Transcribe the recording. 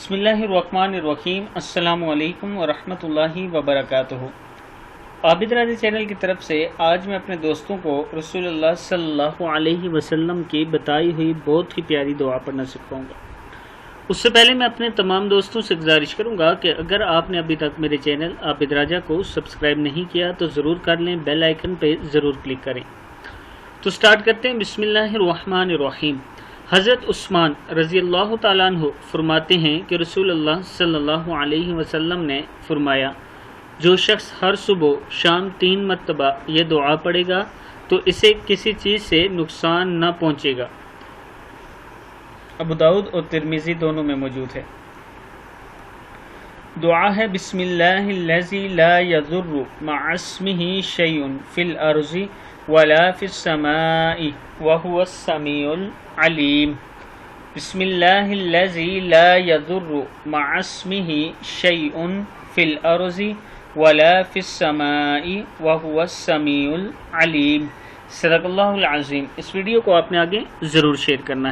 بسم اللہ الرحمن الرحیم۔ السلام علیکم ورحمۃ اللہ وبرکاتہ۔ عابد راضی چینل کی طرف سے آج میں اپنے دوستوں کو رسول اللہ صلی اللہ علیہ وسلم کی بتائی ہوئی بہت ہی پیاری دعا پڑھنا سکھاؤں گا۔ اس سے پہلے میں اپنے تمام دوستوں سے گزارش کروں گا کہ اگر آپ نے ابھی تک میرے چینل عابد راجہ کو سبسکرائب نہیں کیا تو ضرور کر لیں، بیل آئیکن پہ ضرور کلک کریں۔ تو سٹارٹ کرتے ہیں۔ بسم اللہ الرحمن الرحیم۔ حضرت عثمان رضی اللہ تعالیٰ عنہ فرماتے ہیں کہ رسول اللہ صلی اللہ علیہ وسلم نے فرمایا، جو شخص ہر صبح شام 3 مرتبہ یہ دعا پڑھے گا تو اسے کسی چیز سے نقصان نہ پہنچے گا۔ ابو داؤد اور ترمذی دونوں میں موجود ہے۔ دعا ہے بسم اللہ الذی لا یضر مع اسمہ شیء فی الارض ولا فی السماء وهو السمیع العلیم۔ بسم اللہ الذی لا یضر مع اسمہ شیء فی الارض ولا فی السماء وهو السمیع العلیم۔ صدق اللہ العظیم۔ اس ویڈیو کو آپ نے آگے ضرور شیئر کرنا ہے۔